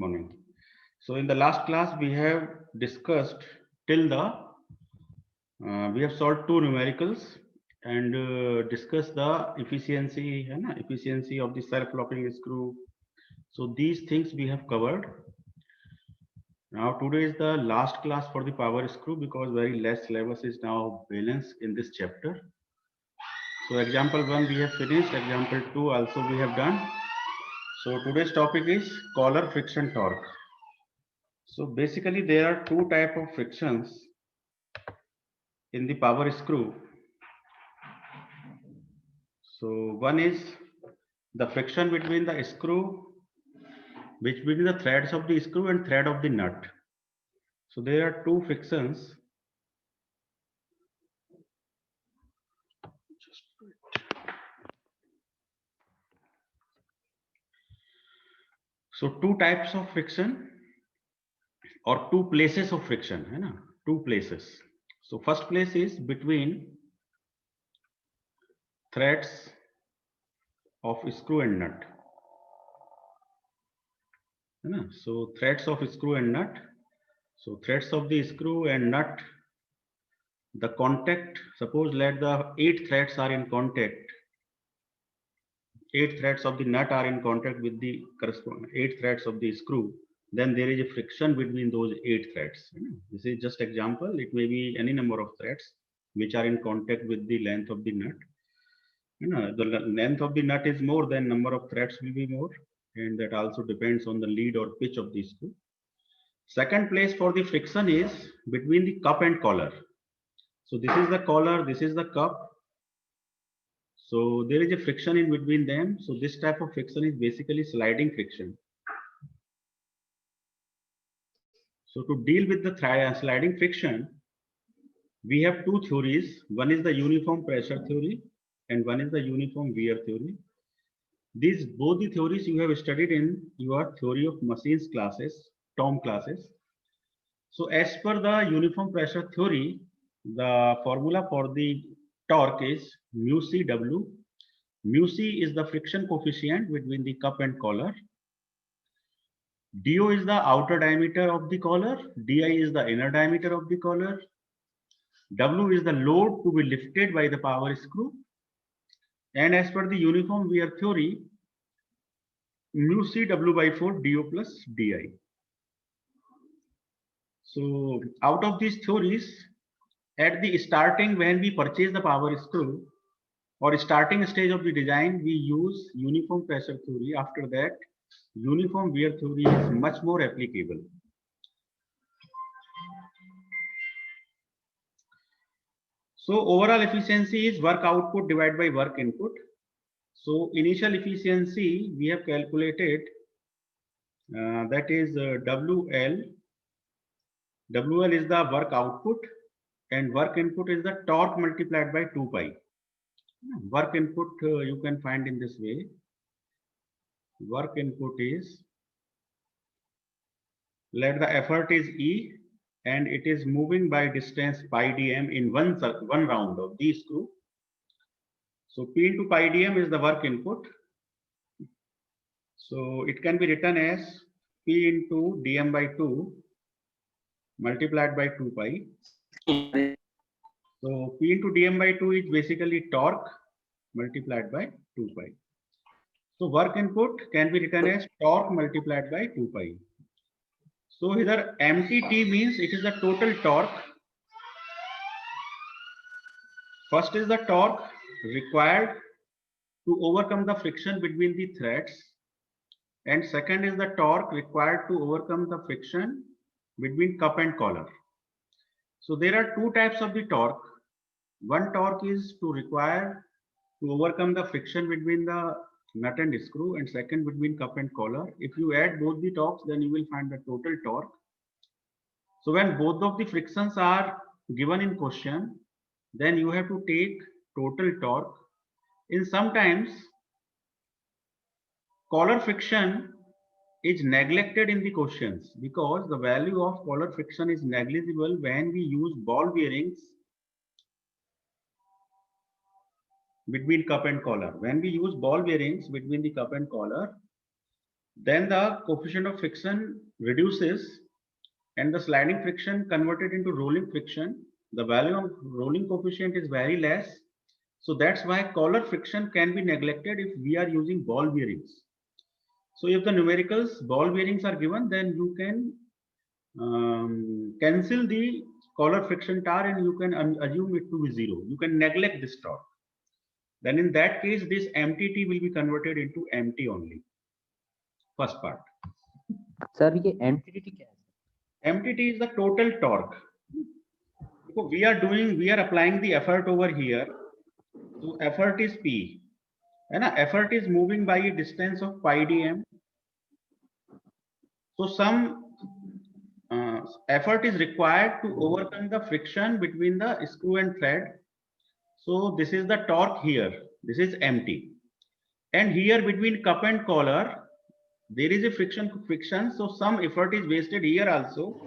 morning. So in the last class we have discussed till the we have solved two numericals and discussed the efficiency efficiency of the self-locking screw. So these things we have covered. Now today is the last class for the power screw because very less syllabus is now balanced in this chapter. So example 1 we have finished, example 2 also we have done. So today's topic is collar friction torque. So basically there are two type of frictions in the power screw. So one is the friction between the screw, between the threads of the screw and thread of the nut. So there are two frictions. So two types of friction or two places of friction, two places. So first place is between threads of screw and nut. So threads of screw and nut. So threads of the screw and nut, the contact, suppose let the 8 threads are in contact. 8 threads of the nut are in contact with the corresponding 8 threads of the screw. Then there is a friction between those 8 threads. This is just example. It may be any number of threads which are in contact with the length of the nut. The length of the nut is more, than number of threads will be more, and that also depends on the lead or pitch of the screw. Second place for the friction is between the cup and collar. So this is the collar, this is the cup. So there is a friction in between them. So this type of friction is basically sliding friction. So to deal with the sliding friction, we have two theories. One is the uniform pressure theory and one is the uniform wear theory. These both the theories you have studied in your theory of machines classes, TOM classes. So as per the uniform pressure theory, the formula for the torque is mu CW. Mu C is the friction coefficient between the cup and collar. DO is the outer diameter of the collar. DI is the inner diameter of the collar. W is the load to be lifted by the power screw. And as per the uniform wear theory, mu C W by 4 DO plus DI. So out of these theories, at the starting when we purchase the power screw or starting stage of the design, we use uniform pressure theory. After that, uniform wear theory is much more applicable. So overall efficiency is work output divided by work input. So initial efficiency we have calculated, that is WL. WL is the work output and work input is the torque multiplied by 2 pi. Work input you can find in this way. Work input is, let the effort is E and it is moving by distance pi dm in one round of the screw. So P into pi dm is the work input. So it can be written as P into dm by 2 multiplied by 2 pi. So P into dm by 2 is basically torque multiplied by 2 pi. So work input can be written as torque multiplied by 2 pi. So here MTT means it is the total torque. First is the torque required to overcome the friction between the threads, and second is the torque required to overcome the friction between cup and collar. So there are two types of the torque. One torque is to require to overcome the friction between the nut and screw, and second between cup and collar. If you add both the torques, then you will find the total torque. So when both of the frictions are given in question, then you have to take total torque. In sometimes collar friction is neglected in the questions because the value of collar friction is negligible when we use ball bearings between cup and collar. When we use ball bearings between the cup and collar, Then the coefficient of friction reduces and the sliding friction converted into rolling friction. The value of rolling coefficient is very less. So that's why collar friction can be neglected if we are using ball bearings. So if the numericals ball bearings are given, then you can cancel the collar friction tar and you can assume it to be 0. You can neglect this torque. Then in that case, this MTT will be converted into MT only. First part. Sir ये MTT क्या है? MTT is the total torque. So we are applying the effort over here. So effort is P. And effort is moving by a distance of pi dm. So some effort is required to overcome the friction between the screw and thread. So this is the torque here. This is MT. And here between cup and collar, there is a friction. So some effort is wasted here also.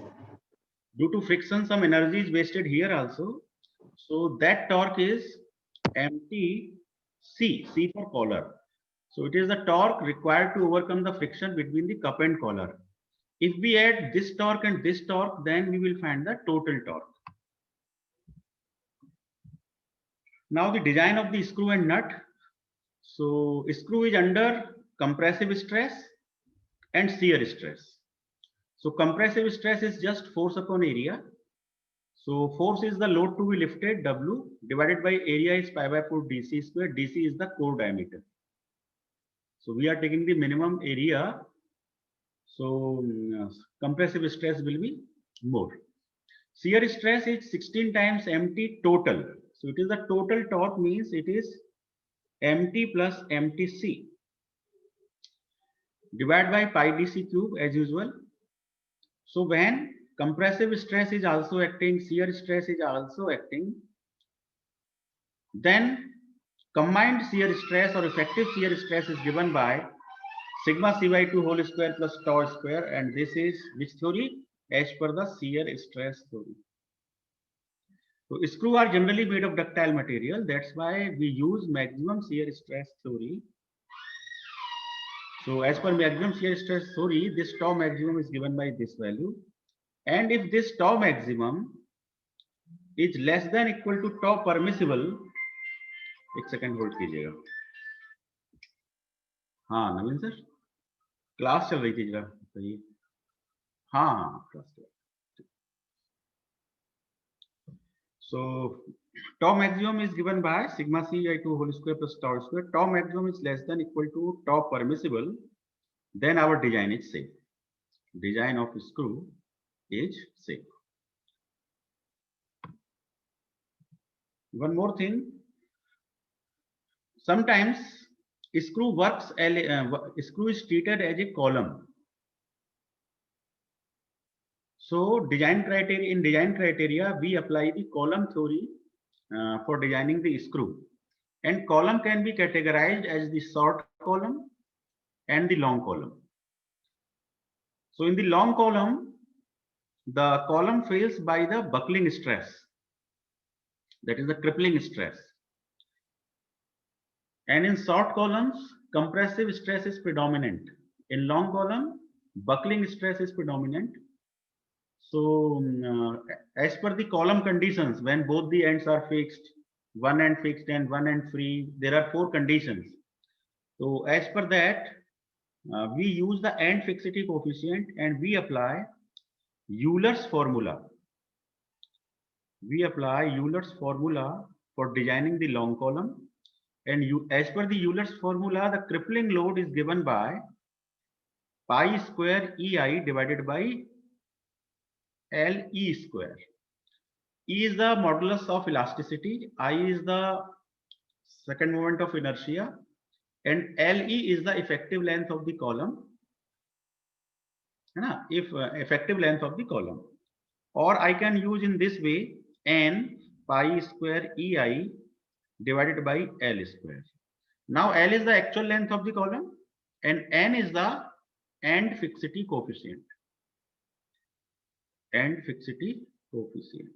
Due to friction, some energy is wasted here also. So that torque is MT C for collar. So it is the torque required to overcome the friction between the cup and collar. If we add this torque and this torque, then we will find the total torque. Now the design of the screw and nut. So screw is under compressive stress and shear stress. So compressive stress is just force upon area. So force is the load to be lifted, W, divided by area is pi by 4 dc square. Dc is the core diameter. So we are taking the minimum area. So compressive stress will be more. Shear stress is 16 times MT total. So it is the total torque, means it is MT plus MTC. Divide by pi dc cube as usual. So when compressive stress is also acting, shear stress is also acting, then combined shear stress or effective shear stress is given by sigma c by 2 whole square plus tau square, and this is which theory? As per the shear stress theory. So screw are generally made of ductile material. That's why we use maximum shear stress theory. So as per maximum shear stress theory, this tau maximum is given by this value. And if this tau maximum is less than equal to tau permissible, एक second hold कीजिएगा. हाँ नवीन sir, class चल रही थी जरा बताइए. हाँ class. So tau maximum is given by sigma c by 2 whole square plus tau square. Tau maximum is less than equal to tau permissible, then our design is safe. Design of screw is safe. One more thing. Sometimes screw works. Screw is treated as a column. So design criteria, we apply the column theory for designing the screw. And column can be categorized as the short column and the long column. So in the long column, the column fails by the buckling stress. That is the crippling stress. And in short columns, compressive stress is predominant. In long column, buckling stress is predominant. So as per the column conditions, when both the ends are fixed, one end fixed and one end free, there are 4 conditions. So as per that, we use the end fixity coefficient and we apply Euler's formula. We apply Euler's formula for designing the long column. And as per the Euler's formula, the crippling load is given by pi square EI divided by LE square. E is the modulus of elasticity, I is the second moment of inertia, and LE is the effective length of the column. Effective length of the column. Or I can use in this way, N pi square EI divided by L square. Now L is the actual length of the column and N is the end fixity coefficient. End fixity coefficient.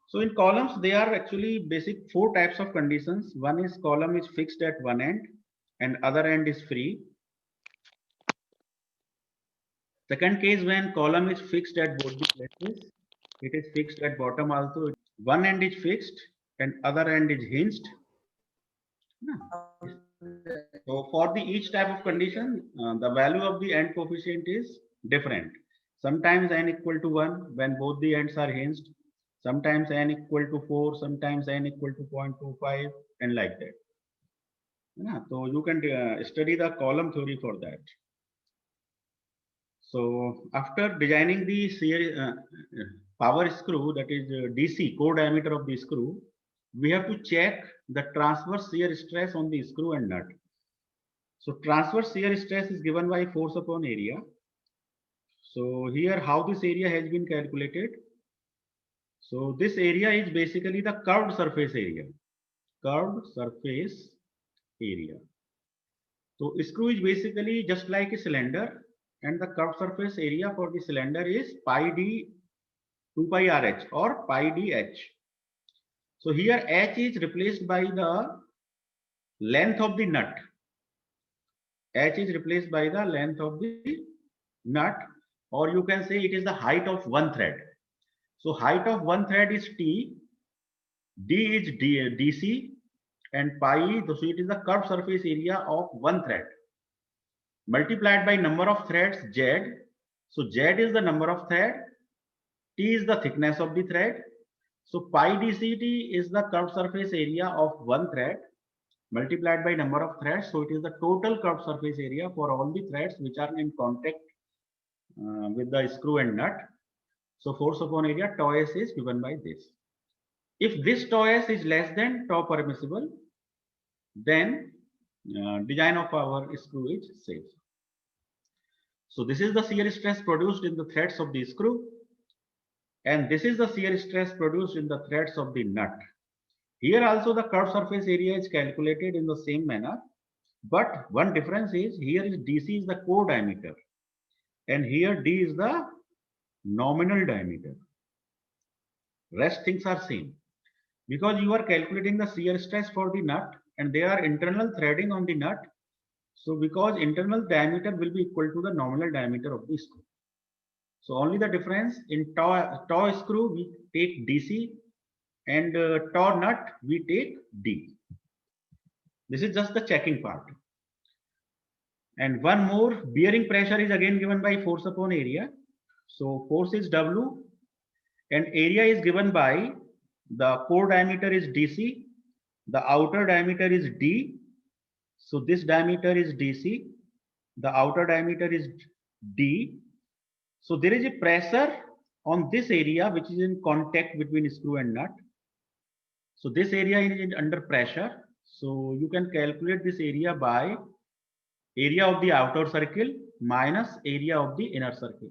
So in columns, there are actually basic 4 types of conditions. One is column is fixed at one end and other end is free. Second case, when column is fixed at both the places, it is fixed at bottom also. One end is fixed and other end is hinged. So for the each type of condition, the value of the end coefficient is different. Sometimes n equal to 1 when both the ends are hinged. Sometimes n equal to 4, sometimes n equal to 0.25 and like that. So you can study the column theory for that. So after designing the power screw, that is DC, core diameter of the screw, we have to check the transverse shear stress on the screw and nut. So transverse shear stress is given by force upon area. So here how this area has been calculated. So this area is basically the curved surface area. Curved surface area. So screw is basically just like a cylinder, and the curved surface area for the cylinder is pi d 2 pi rh or pi dh. So here h is replaced by the length of the nut. H is replaced by the length of the nut, or you can say it is the height of one thread. So height of one thread is T, D is DC, and pi, so it is the curved surface area of one thread multiplied by number of threads Z. So Z is the number of thread, T is the thickness of the thread. So pi dCt is the curved surface area of one thread multiplied by number of threads. So it is the total curved surface area for all the threads which are in contact with the screw and nut. So force upon area tau s is given by this. If this tau s is less than tau permissible, then design of our screw is safe. So this is the shear stress produced in the threads of the screw, and this is the shear stress produced in the threads of the nut. Here also the curved surface area is calculated in the same manner, but one difference is here is DC is the core diameter and here D is the nominal diameter. Rest things are same because you are calculating the shear stress for the nut and there are internal threading on the nut. So because internal diameter will be equal to the nominal diameter of the screw. So only the difference in tau screw we take DC and tau nut we take D. This is just the checking part. And one more, bearing pressure is again given by force upon area. So force is W and area is given by the core diameter is DC, the outer diameter is D. So this diameter is DC, the outer diameter is D. So there is a pressure on this area which is in contact between screw and nut. So this area is under pressure. So you can calculate this area by area of the outer circle minus area of the inner circle.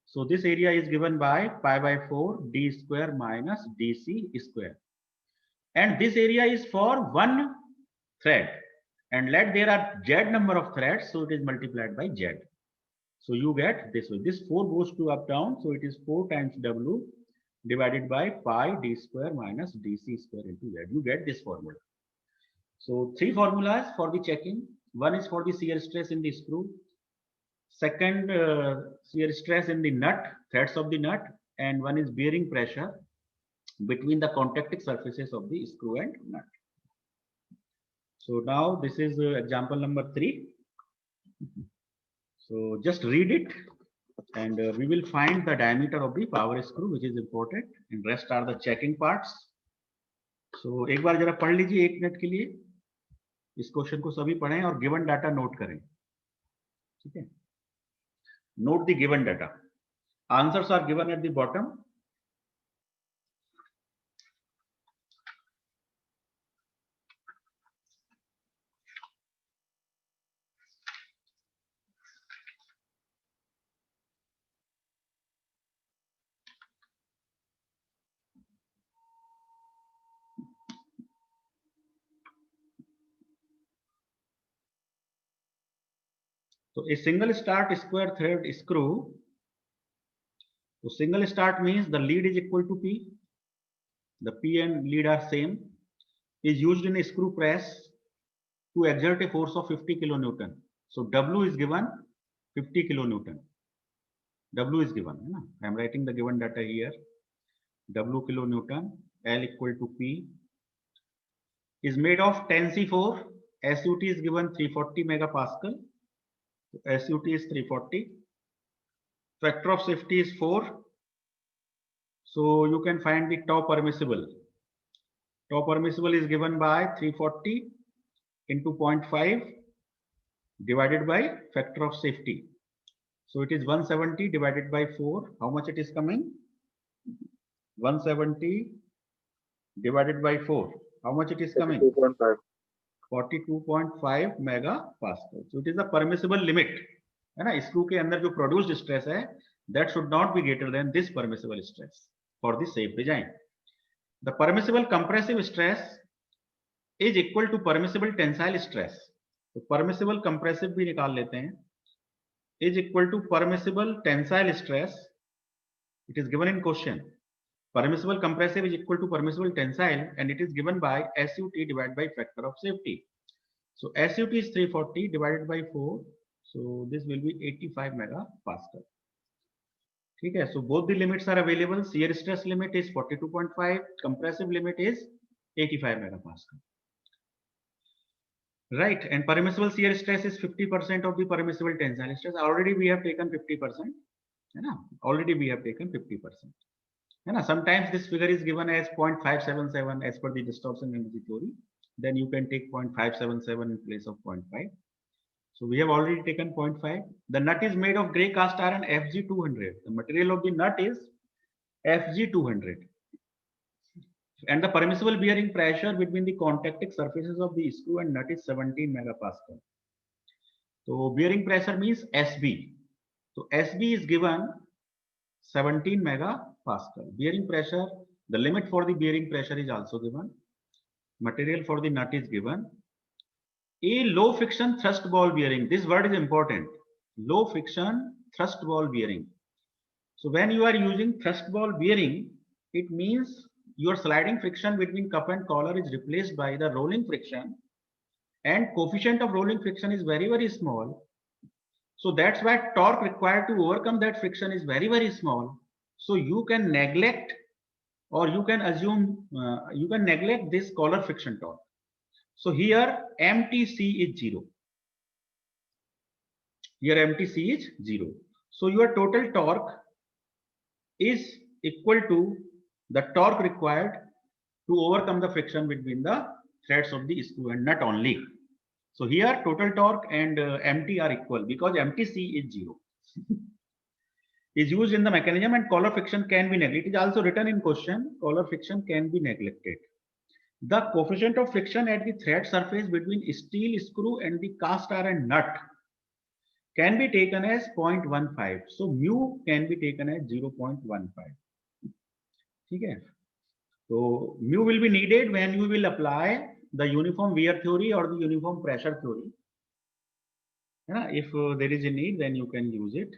So this area is given by pi by 4 d square minus dc square. And this area is for one thread. And let there are z number of threads, so it is multiplied by z. So you get this way. This 4 goes to up down, so it is 4 times w divided by pi d square minus dc square into z. You get this formula. So three formulas for the checking. One is for the shear stress in the screw. Second, shear stress in the nut, threads of the nut, and one is bearing pressure between the contacting surfaces of the screw and nut. So now this is example number 3. So just read it and we will find the diameter of the power screw, which is important, and rest are the checking parts. So एक बार जरा पढ़ लीजिए 1 minute के लिए इस question को सभी पढ़ें और गिवन डाटा नोट करें. ठीक है. Note the given data. Answers are given at the bottom. So a single start square thread screw. So single start means the lead is equal to P. The P and lead are same. Is used in a screw press to exert a force of 50 kilonewton. So W is given 50 kilonewton. W is given, है ना? I am writing the given data here. W kilonewton, L equal to P is made of 10C4. SUT is given 340 megapascal. SUT is 340. Factor of safety is 4. So you can find the tau permissible. Tau permissible is given by 340 into 0.5 divided by factor of safety. So it is 170 divided by 4. How much it is coming? 170 divided by 4. How much it is coming? 42.5. 42.5 megapascal. So it is the permissible limit. है ना? Screw के अंदर जो produced stress है, that should not be greater than this permissible stress for the safe design. The permissible compressive stress is equal to permissible tensile stress. तो permissible compressive भी निकाल लेते हैं. Is equal to permissible tensile stress. It is given in question. Permissible compressive is equal to permissible tensile, and it is given by SUT divided by factor of safety. So SUT is 340 divided by 4. So this will be 85 megapascal. Okay, so both the limits are available. Shear stress limit is 42.5. Compressive limit is 85 megapascal. Right, and permissible shear stress is 50% of the permissible tensile stress. Already we have taken 50%. Already we have taken 50%. Sometimes this figure is given as 0.577 as per the distortion energy theory. Then you can take 0.577 in place of 0.5. So we have already taken 0.5. The nut is made of grey cast iron FG200. The material of the nut is FG200. And the permissible bearing pressure between the contacting surfaces of the screw and nut is 17 megapascal. So bearing pressure means SB. So SB is given 17 megapascal. Bearing pressure, the limit for the bearing pressure is also given. Material for the nut is given. A low friction thrust ball bearing. This word is important. Low friction thrust ball bearing. So when you are using thrust ball bearing, it means your sliding friction between cup and collar is replaced by the rolling friction, and coefficient of rolling friction is very, very small. So that's why torque required to overcome that friction is very, very small. So you can neglect, or you can assume, you can neglect this collar friction torque. So here MTC is 0. Here MTC is 0. So your total torque is equal to the torque required to overcome the friction between the threads of the screw and nut only. So here total torque and MT are equal because MTC is 0. Is used in the mechanism, and collar friction can be neglected. It is also written in question, collar friction can be neglected. The coefficient of friction at the thread surface between steel screw and the cast iron nut can be taken as 0.15. So mu can be taken as 0.15. Okay. So mu will be needed when you will apply the uniform wear theory or the uniform pressure theory. If there is a need, then you can use it.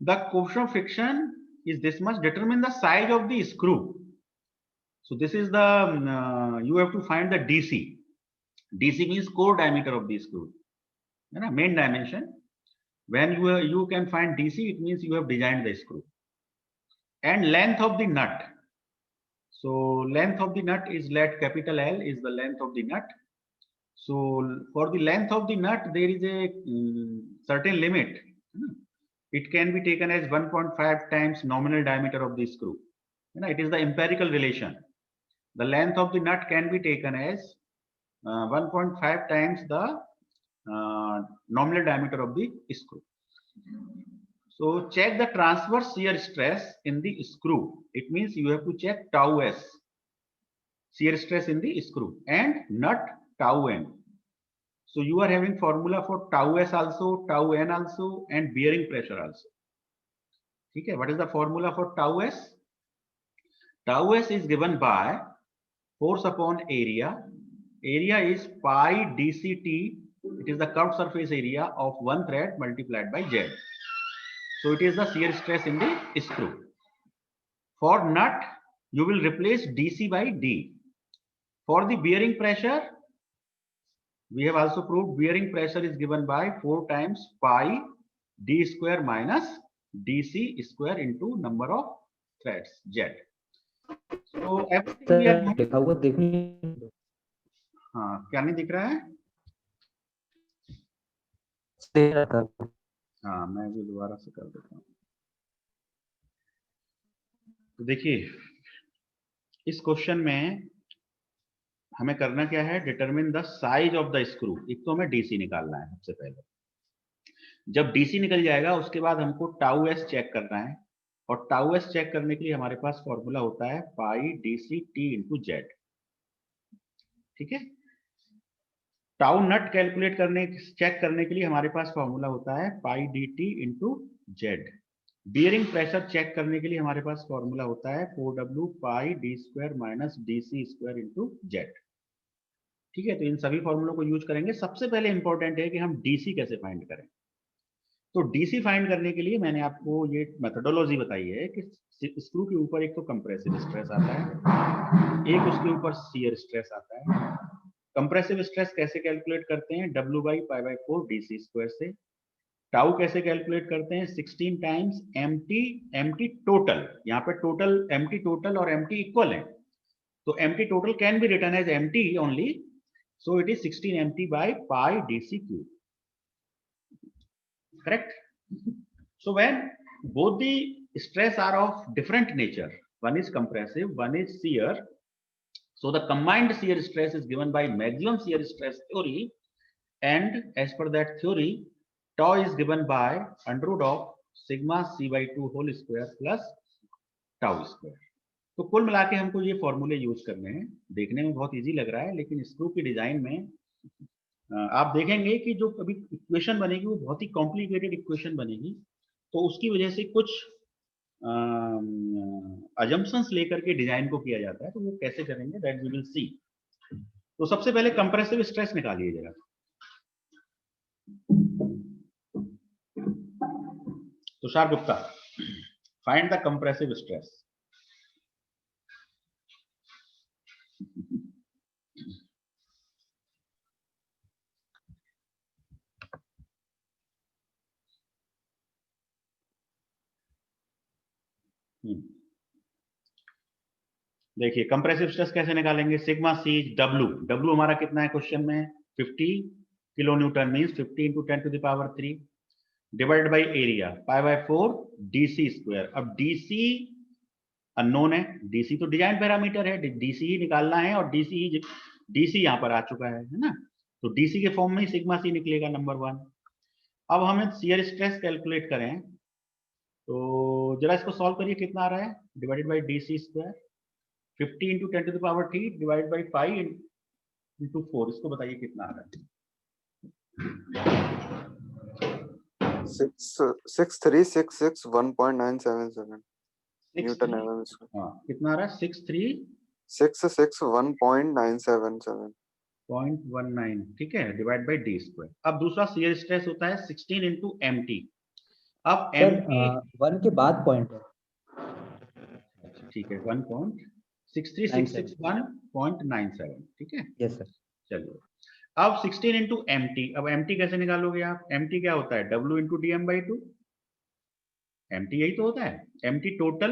The coefficient of friction is this much. Determine the size of the screw. So this is the, you have to find the DC. DC means core diameter of the screw. Main dimension. When you can find DC, it means you have designed the screw. And length of the nut. So length of the nut is, let capital L is the length of the nut. So for the length of the nut, there is a certain limit. It can be taken as 1.5 times nominal diameter of the screw. It is the empirical relation. The length of the nut can be taken as 1.5 times the nominal diameter of the screw. So check the transverse shear stress in the screw. It means you have to check tau S, shear stress in the screw, and nut tau N. So you are having formula for tau S also, tau N also, and bearing pressure also. Okay, what is the formula for tau S? Tau S is given by force upon area. Area is pi dCt. It is the curved surface area of one thread multiplied by Z. So it is the shear stress in the screw. For nut, you will replace DC by D. For the bearing pressure, we have also proved bearing pressure is given by 4 times pi d square minus dc square into number of threads z. So everything we sir are doing. लिखा हुआ देखने हाँ, क्या नहीं दिख रहा है? दे रहा था। हाँ, मैं भी दोबारा से कर देता हूँ। तो देखिए, इस क्वेश्चन में हमें करना क्या है, determine the size of the screw. एक तो हमें डीसी निकालना है सबसे पहले। जब डीसी निकल जाएगा उसके बाद हमको टाउ एस चेक करना है, और टाउ एस चेक करने के लिए हमारे पास फॉर्मूला होता है pi DC T into Z. ठीक है, टाउ नट कैलकुलेट करने चेक करने के लिए हमारे पास फॉर्मूला होता है pi D T into Z. Bearing pressure check करने के लिए हमारे पास फॉर्मूला होता है 4W pi D square minus DC square into Z. ठीक है, तो इन सभी फॉर्मूलों को यूज करेंगे। सबसे पहले इंपॉर्टेंट है कि हम डीसी कैसे फाइंड करें। तो डीसी फाइंड करने के लिए मैंने आपको ये मेथोडोलॉजी बताई है कि स्क्रू के ऊपर एक तो कंप्रेसिव स्ट्रेस आता है, एक उसके ऊपर शियर स्ट्रेस आता है। कंप्रेसिव स्ट्रेस कैसे कैलकुलेट करते हैं, W by pi by 4 DC square से। टाउ कैसे कैलकुलेट करते हैं, 16 टाइम्स एमटी टोटल। यहाँ पे टोटल एमटी टोटल और एमटी इक्वल है, तो MT total can be written as MT only, so it is 16 MT by pi DC cube. Correct? So when both the stress are of different nature, one is compressive, one is shear, so the combined shear stress is given by maximum shear stress theory, and as per that theory, tau is given by under root of sigma c by 2 whole square plus tau square. तो कुल मिला के हमको ये फॉर्मूले use करने हैं। देखने में बहुत इजी लग रहा है, लेकिन स्क्रू की डिजाइन में आप देखेंगे कि जो कभी इक्वेशन बनेगी वो बहुत ही कॉम्प्लिकेटेड इक्वेशन बनेगी, तो उसकी वजह से कुछ अजम्पशंस लेकर के डिजाइन को किया जाता है। तो वो कैसे करेंगे दैट वी विल सी। तो सबसे पहले कंप्रेसिव स्ट्रेस निकालिए जरा। Tushar Gupta, find the compressive stress. देखिए कंप्रेसिव स्ट्रेस कैसे निकालेंगे, सिग्मा सी डब्ल्यू। डब्ल्यू हमारा कितना है क्वेश्चन में, 50 kilo newton, means 50 into 10 to the power 3 divided by area pi by 4 DC square. अब डीसी अननोन है, डीसी तो डिजाइन पैरामीटर है, डीसी ही निकालना है, और डीसी यहाँ पर आ चुका है ना, तो डीसी के फॉर्म में ही सिग्मा सी निकलेगा नंबर 1। अब हमें शियर स्ट्रेस कैलकुलेट करें, तो जरा इसको सॉल्व करिए, कितना आ रहा है, divided by DC square 50 into 10 to the power 3 divide by 5 into 4, इसको बताइए कितना आ रहा है। 63661.977 न्यूटन एमएम स्क्वायर। हाँ, कितना आ रहा है, 661.977 ठीक है, डिवाइड बाई डी स्क्वायर। अब दूसरा शियर स्ट्रेस होता है 16 इंटू एमटी। अब सर एमटी 1 के बाद पॉइंट है, ठीक है, 1.63661.97, ठीक है। Yes sir. चलिए, अब 16 इंटू एमटी। अब एमटी कैसे निकालोगे आप, एमटी क्या होता है, W into D M by 2। MT यही तो होता है, एमटी टोटल,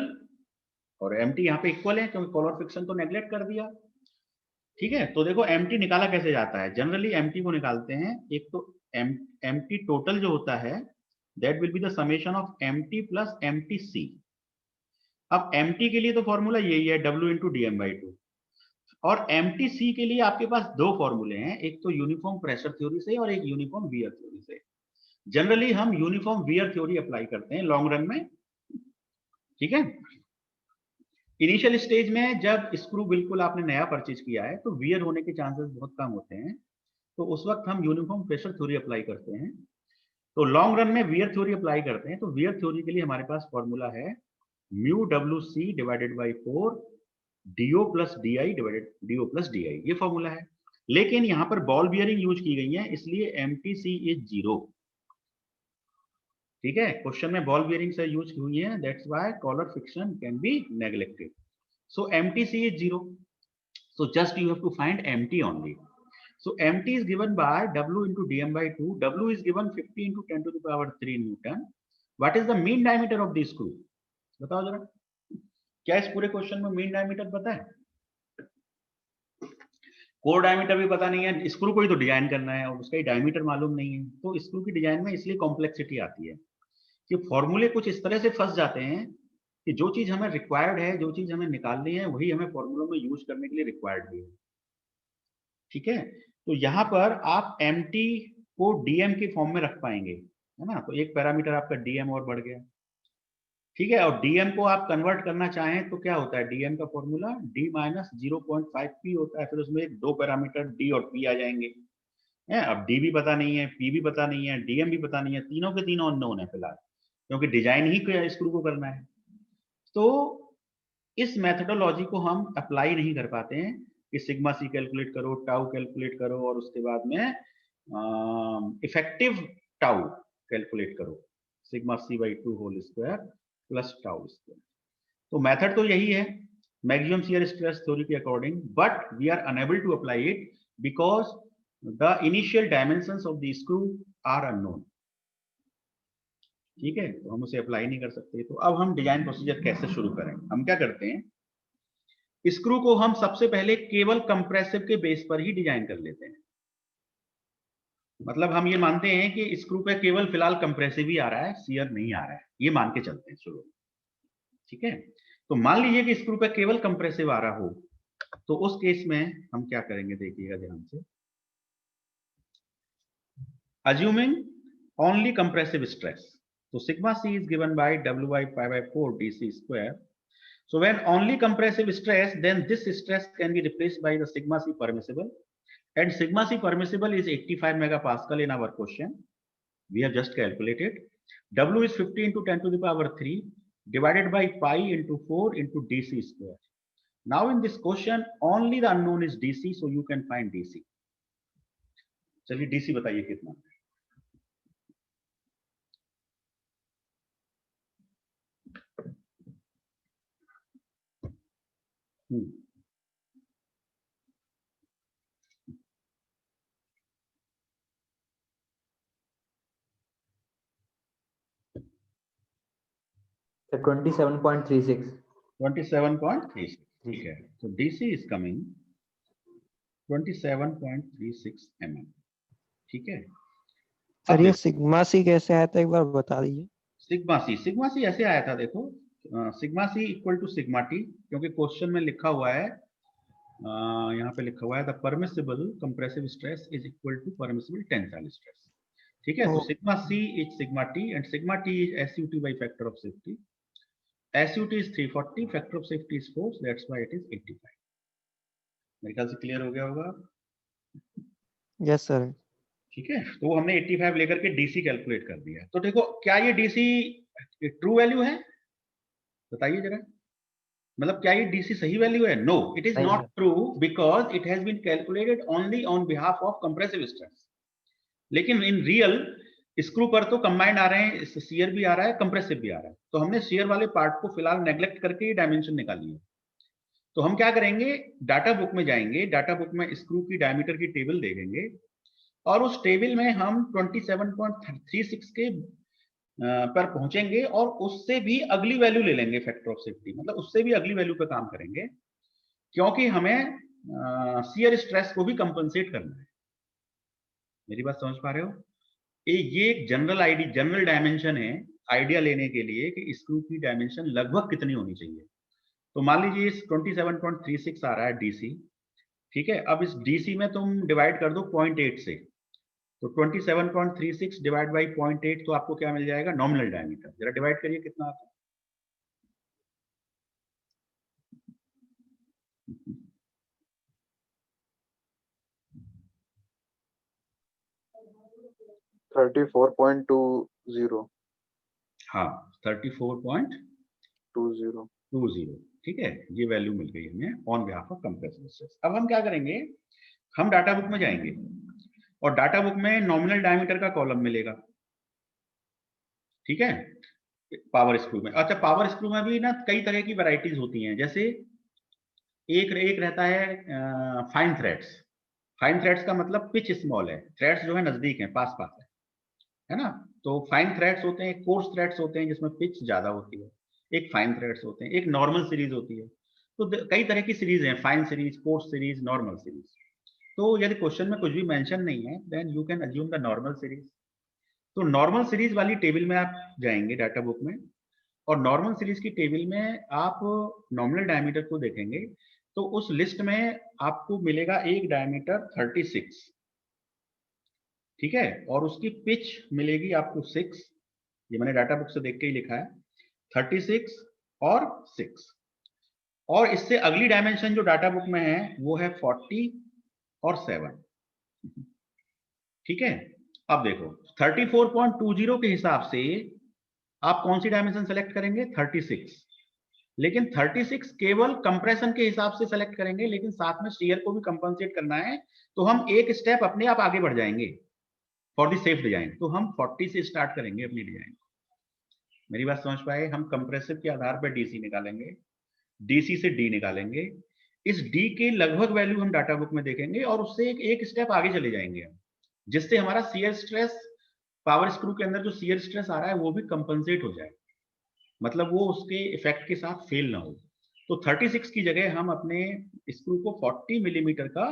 और एमटी यहाँ पे इक्वल है क्योंकि कॉलर फ्रिक्शन तो नेग्लेक्ट कर दिया। ठीक है, तो देखो एमटी निकाला कैसे जाता है, जनरली एमटी को निकालते हैं, एक तो एमटी टोटल जो होता है that will be the summation of MT plus MT C. अब एमटी के लिए तो फॉर्मूला यही है W into D M by 2, और एमटी सी के लिए आपके पास दो फॉर्मूले हैं, एक तो यूनिफॉर्म प्रेशर थ्योरी से और एक यूनिफॉर्म वियर थ्योरी से। जनरली हम यूनिफॉर्म वियर थ्योरी अप्लाई करते हैं लॉन्ग रन में। ठीक है, इनिशियल स्टेज में जब स्क्रू बिल्कुल आपने नया परचेज किया है तो वियर होने के चांसेस बहुत कम होते हैं, तो उस वक्त हम यूनिफॉर्म प्रेशर थ्योरी अप्लाई करते हैं। तो लॉन्ग रन में वियर थ्योरी अप्लाई करते हैं, तो वियर थ्योरी के लिए हमारे पास फॉर्मूला है mu W C divided by 4 do plus D I divided do plus D I, ये फॉर्मूला है। लेकिन यहाँ पर बॉल बियरिंग यूज की गई है, इसलिए एमटीसी इज 0। ठीक है, क्वेश्चन में बॉल बियरिंग से यूज हुई है, that's why collar friction can be neglected. So MTC is 0. So just you have to find MT only. So MT is given by W into dm by 2. W is given 50 into 10 to the power 3 Newton. What is the mean diameter of the screw? बताओ जरा, क्या इस पूरे question में mean diameter पता है? Core diameter भी पता नहीं है, स्क्रू को ही तो डिजाइन करना है और उसका ही डायमीटर मालूम नहीं है। तो स्क्रू की डिजाइन में इसलिए कॉम्प्लेक्सिटी आती है कि फॉर्मूले कुछ इस तरह से फंस जाते हैं कि जो चीज हमें रिक्वायर्ड है, जो चीज हमें निकालनी है, वही हमें फॉर्मूलों में यूज करने के लिए रिक्वायर्ड भी है। ठीक है, तो यहाँ पर आप mt को dm के फॉर्म में रख पाएंगे, है ना? तो एक पैरामीटर आपका dm और बढ़ गया। ठीक है, और dm को आप कन्वर्ट करना चाहें तो क्या होता है? dm का फॉर्मूला d माइनस 0.5p होता है, फिर उसमें एक दो पैरामीटर d और p आ जाएंगे। है, अब d भी पता नहीं है, p भी पता नहीं है, dm भी पता नहीं है, तीनों के तीनों अननोन है फिलहाल, क्योंकि डिजाइन ही स्क्रू को करना है। तो इस मेथोडोलॉजी को हम अप्लाई नहीं कर पाते हैं कि सिग्मा सी कैलकुलेट करो, टाउ कैलकुलेट करो और उसके बाद में इफेक्टिव टाउ कैलकुलेट करो, sigma C by 2 whole square plus tau square. तो मेथड तो यही है मैक्सिमम शियर स्ट्रेस थ्योरी के according, but we are unable to apply it because the initial dimensions of the screw are unknown. ठीक है, तो हम उसे अप्लाई नहीं कर सकते। तो अब हम डिजाइन प्रोसीजर कैसे शुरू करें? हम क्या करते हैं, स्क्रू को हम सबसे पहले केवल कंप्रेसिव के बेस पर ही डिजाइन कर लेते हैं। मतलब हम ये मानते हैं कि स्क्रू पे केवल फिलहाल कंप्रेसिव ही आ रहा है, शियर नहीं आ रहा है, ये मान के चलते हैं शुरू। ठीक है, तो मान लीजिए कि स्क्रू पे केवल कंप्रेसिव आ रहा हो, तो उस केस में हम क्या करेंगे, देखिएगा ध्यान से। Assuming only compressive stress, so sigma c is given by wi pi by 4 dc square. So when only compressive stress, then this stress can be replaced by the sigma c permissible, and sigma c permissible is 85 megapascal in our question. We have just calculated. W is 50 into 10 to the power 3 divided by pi into 4 into dc square. Now in this question only the unknown is dc, so you can find dc. चलिए dc बताइए कितना? So 27.36. 27.36. ठीक है, तो DC is coming 27.36 mm. ठीक है, sir ये sigma C कैसे आया था एक बार बता दीजिए। सिग्मा सी ऐसे आया था, देखो sigma C equal to sigma T, क्योंकि क्वेश्चन में लिखा हुआ है, यहाँ पे लिखा हुआ है the permissible compressive stress is equal to permissible tensile stress. ठीक है, तो sigma C is sigma T and sigma T is SUT by factor of safety. SUT is 340, factor of safety is 4, so that's why it is 85. मेरे ख्याल से clear हो गया होगा। Yes sir. ठीक है, तो हमने 85 लेकर के DC कैलकुलेट कर दिया। तो देखो, क्या ये DC ट्रू वैल्यू है? बताइए जरा, मतलब क्या ये DC सही वैल्यू है? No, it is not true, because it has been calculated only on behalf of compressive stress. लेकिन इन रियल स्क्रू पर तो कंबाइंड आ रहे हैं, शियर भी आ रहा है, कंप्रेसिव भी आ रहा है। तो हमने शियर वाले पार्ट को फिलहाल नेग्लेक्ट करके ये डायमेंशन निकाली है। तो हम क्या करेंगे, डाटा बुक में जाएंगे, डाटा बुक में स्क्रू की डायमीटर की टेबल देखेंगे और उस टेबल में हम 27.36 के पर पहुंचेंगे और उससे भी अगली वैल्यू ले लेंगे फैक्टर ऑफ सेफ्टी, मतलब उससे भी अगली वैल्यू पे काम करेंगे, क्योंकि हमें शियर स्ट्रेस को भी कंपनसेट करना है। मेरी बात समझ पा रहे हो? ये एक जनरल डायमेंशन है आइडिया लेने के लिए कि स्क्रू की डायमेंशन लगभग कितनी होनी चाहिए। तो मान लीजिए इस 27.36 आ रहा है DC। ठीक है, अब इस DC में तुम डिवाइड कर दो 0.8 से, तो 27.36 डिवाइड बाई 0.8, तो आपको क्या मिल जाएगा? Nominal diameter. जरा डिवाइड करिए, कितना आता है? हाँ, 34.20। ठीक है, ये वैल्यू मिल गई हमें on behalf of compressive stress. अब हम क्या करेंगे, हम डाटा बुक में जाएंगे और डाटा बुक में नॉमिनल डायमीटर का कॉलम मिलेगा। ठीक है, पावर स्क्रू में। अच्छा, पावर स्क्रू में भी ना कई तरह की वैरायटीज होती हैं, जैसे एक रहता है फाइन थ्रेड्स। फाइन थ्रेड्स का मतलब पिच स्मॉल है, थ्रेड्स जो है नजदीक है, पास है ना? तो फाइन थ्रेड्स होते हैं, कोर्स थ्रेड्स होते हैं जिसमें पिच ज्यादा होती है, एक फाइन थ्रेड्स होते हैं, एक नॉर्मल सीरीज होती है। तो कई तरह की सीरीज हैं, fine series, coarse series, normal series. तो यदि क्वेश्चन में कुछ भी मेंशन नहीं है then you can assume the normal series. तो नॉर्मल सीरीज वाली टेबल में आप जाएंगे डाटा बुक में, और नॉर्मल सीरीज की टेबल में आप नॉमिनल डायमीटर को देखेंगे तो उस लिस्ट में आपको मिलेगा एक डायमीटर 36, ठीक है, और उसकी पिच मिलेगी आपको 6, ये मैंने डाटा बुक से देख के ही लिखा है, 36 और 6। और इससे अगली डायमेंशन जो डाटा बुक में है वो है 40 और 7, ठीक है। अब देखो 34.20 के हिसाब से आप कौन सी डायमेंशन सेलेक्ट करेंगे, 36, लेकिन 36 केवल कंप्रेशन के हिसाब से सेलेक्ट करेंगे, लेकिन साथ में शियर को भी कंपनसेट करना है, तो हम एक स्टेप अपने आप आगे बढ़ जाएंगे फॉर द सेफ डिजाइन। तो हम 40 से स्टार्ट करेंगे अपनी डिजाइन। मेरी बात समझ पाए, हम कंप्रेसिव के आधार पर डीसी निकालेंगे, डीसी से डी निकालेंगे, इस डी के लगभग वैल्यू हम डाटा बुक में देखेंगे और उससे एक स्टेप आगे चले जाएंगे, जिससे हमारा शियर स्ट्रेस, पावर स्क्रू के अंदर जो शियर स्ट्रेस आ रहा है वो भी कंपनसेट हो जाए, मतलब वो उसके इफेक्ट के साथ फेल ना हो। तो 36 की जगह हम अपने स्क्रू को 40 मिलीमीटर का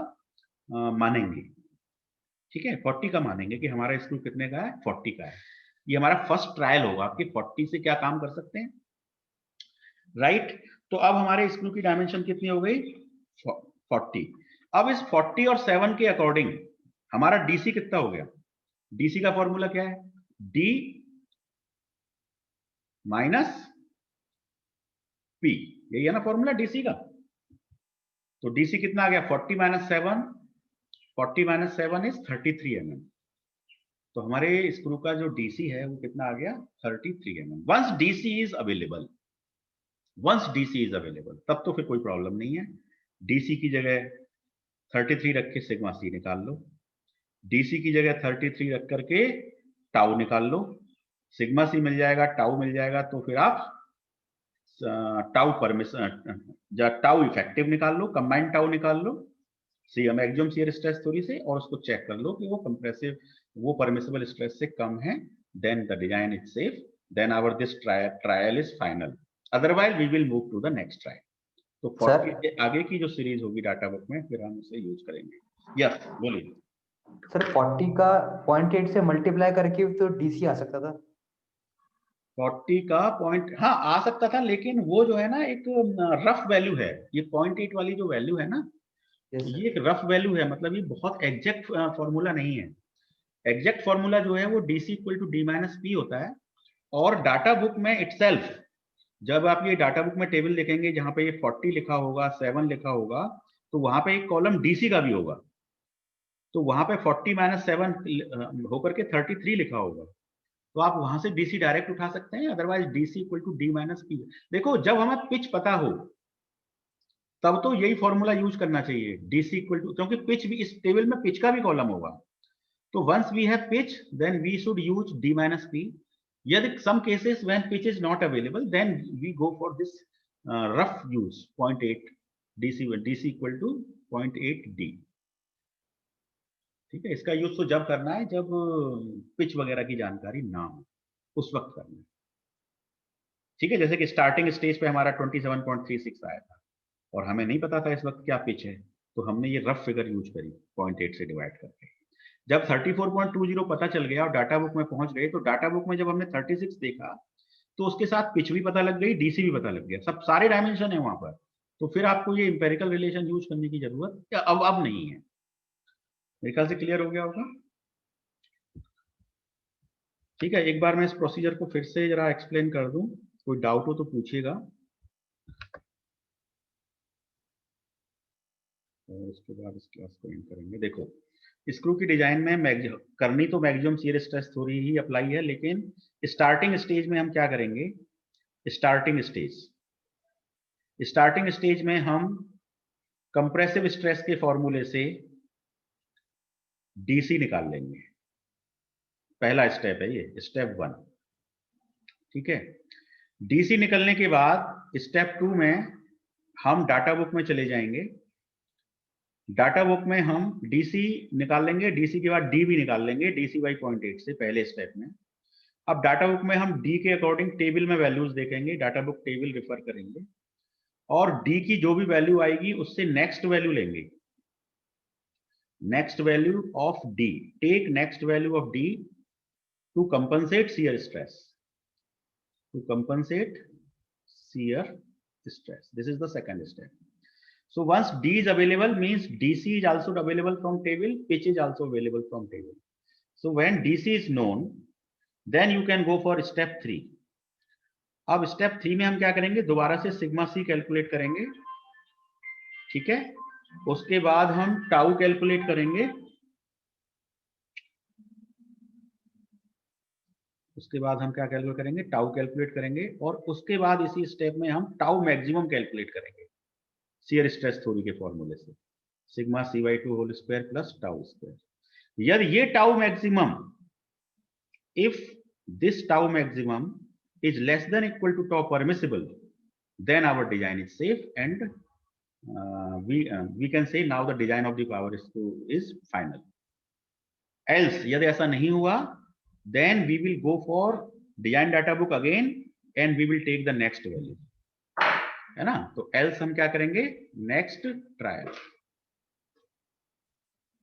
मानेंगे, ठीक है, 40 का मानेंगे कि हमारा स्क्रू कितने का है, 40 का है। ये हमारा फर्स्ट ट्रायल होगा कि 40 से क्या काम कर सकते हैं, राइट। तो अब हमारे स्क्रू की डायमेंशन कितनी हो गई, 40। अब इस 40 और 7 के अकॉर्डिंग हमारा डीसी कितना हो गया, डीसी का फॉर्मूला क्या है, डी माइनस पी, यही है ना फॉर्मूला डीसी का। तो डीसी कितना आ गया, 40 माइनस 7, 40 माइनस 7 इज 33 mm। तो हमारे स्क्रू का जो डीसी है वो कितना आ गया, 33 mm। Once DC is available, once DC is available तब तो फिर कोई प्रॉब्लम नहीं है, डीसी की जगह 33 रख के सिग्मा सी निकाल लो, डीसी की जगह 33 रख करके टाउ निकाल लो, सिग्मा सी मिल जाएगा, टाउ मिल जाएगा, तो फिर आप टाउ परमिशन या टाउ इफेक्टिव निकाल लो, कंबाइंड टाउ निकाल लो मैक्सिमम शियर स्ट्रेस थ्योरी से, और उसको चेक कर लो कि वो कंप्रेसिव, वो परमिसिबल स्ट्रेस से कम है, then the design is safe, then our this trial is final, otherwise we will move to the next trial. तो 40 के आगे की जो सीरीज होगी डाटा बुक में फिर हम उसे यूज करेंगे। यस बोलिए सर 40 का 0.8 से मल्टीप्लाई करके तो डीसी आ सकता था। 40 का पॉइंट, हाँ आ सकता था, लेकिन वो जो है ना एक रफ वैल्यू है, ये 0.8 वाली जो वैल्यू है ना, ये एक रफ वैल्यू है, मतलब ये बहुत एग्जैक्ट फॉर्मूला नहीं है। एग्जैक्ट फॉर्मूला जो है वो DC equal to D minus P होता है, और डाटा बुक में इटसेल्फ जब आप ये डाटा बुक में टेबल देखेंगे जहां पे ये 40 लिखा होगा, 7 लिखा होगा, तो वहां पे एक कॉलम डीसी का भी होगा, तो वहां पे 40 माइनस 7 होकर के 33 लिखा होगा, तो आप वहां से डीसी डायरेक्ट उठा सकते हैं, otherwise DC equal to D minus P. देखो जब हमें पिच पता हो तब तो यही फॉर्मूला यूज करना चाहिए, डीसी इक्वल टू, क्योंकि पिच भी इस टेबल में पिच का भी कॉलम होगा, तो once we have pitch then we should use D minus P. यदि some cases when pitch is not available then we go for this rough use 0.8 DC equal to 0.8 D, ठीक है। इसका use तो जब करना है जब पिच वगैरह की जानकारी ना हो, उस वक्त करना है, ठीक है। जैसे कि स्टार्टिंग स्टेज पे हमारा 27.36 आया था और हमें नहीं पता था इस वक्त क्या पिच है, तो हमने ये रफ फिगर यूज करी 0.8 से डिवाइड करके। जब 34.20 पता चल गया और डाटा बुक में पहुंच गए, तो डाटा बुक में जब हमने 36 देखा तो उसके साथ पिच भी पता लग गई, डीसी भी पता लग गया, सब सारे डायमेंशन है वहां पर, तो फिर आपको ये इंपेरिकल रिलेशन यूज करने की जरूरत अब नहीं है। मेरे ख्याल से क्लियर हो गया होगा, ठीक है। एक बार मैं इस प्रोसीजर को फिर से जरा एक्सप्लेन कर दूं, कोई डाउट हो तो पूछिएगा, और उसके बाद इस क्लास को एंड करेंगे। देखो स्क्रू की डिजाइन में करनी तो मैक्सिमम शियर स्ट्रेस थ्योरी ही अप्लाई है, लेकिन स्टार्टिंग स्टेज में हम क्या करेंगे, स्टार्टिंग स्टेज में हम कंप्रेसिव स्ट्रेस के फॉर्मूले से डीसी निकाल लेंगे, पहला स्टेप है ये, स्टेप 1, ठीक है। डीसी निकलने के बाद स्टेप 2 में हम डाटा बुक में चले जाएंगे, डाटा बुक में हम डीसी निकाल लेंगे, डीसी के बाद डी भी निकाल लेंगे, डीसी बाई 0.8 से पहले स्टेप में, अब डाटा बुक में हम डी के अकॉर्डिंग टेबल में वैल्यूज देखेंगे, डाटा बुक टेबल रेफर करेंगे और डी की जो भी वैल्यू आएगी उससे नेक्स्ट वैल्यू लेंगे, next value of D, take next value of D to compensate shear stress, to compensate shear stress. This is the second step. So once D is available means DC is also available from table, pitch is also available from table. So when DC is known, then you can go for step 3. अब step 3 में हम क्या करेंगे, दोबारा से sigma C calculate करेंगे, ठीक है। उसके बाद हम टाउ कैलकुलेट करेंगे, उसके बाद हम क्या कैलकुलेट करेंगे, टाउ कैलकुलेट करेंगे और उसके बाद इसी स्टेप में हम टाउ मैक्सिमम कैलकुलेट करेंगे शियर स्ट्रेस थ्योरी के फॉर्मूले से, sigma C/2 whole square plus tau square. यदि ये tau maximum, if this tau maximum is less than equal to tau permissible, then our design is safe and we can say now the design of the power screw is final. Else यदि ऐसा नहीं हुआ, then we will go for design data book again and we will take the next value, है ना। तो else हम क्या करेंगे, next trial।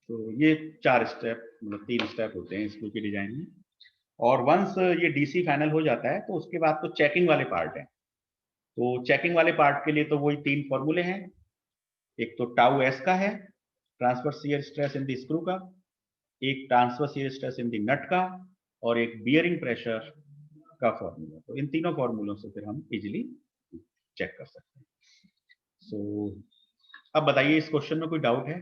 तो ये 4 स्टेप, मतलब 3 स्टेप होते हैं स्क्रू की डिजाइन में। और वंस ये डीसी फाइनल हो जाता है तो उसके बाद तो चेकिंग वाले पार्ट है। तो चेकिंग वाले पार्ट के लिए तो वही 3 फॉर्मूले हैं, एक तो टाउ एस का है, transfer shear stress in the screw का, एक transfer shear stress in the nut का, और एक बियरिंग प्रेशर का फॉर्मूला। तो इन तीनों फॉर्मूलों से फिर हम इजीली चेक कर सकते हैं। सो अब बताइए, इस क्वेश्चन में कोई डाउट है?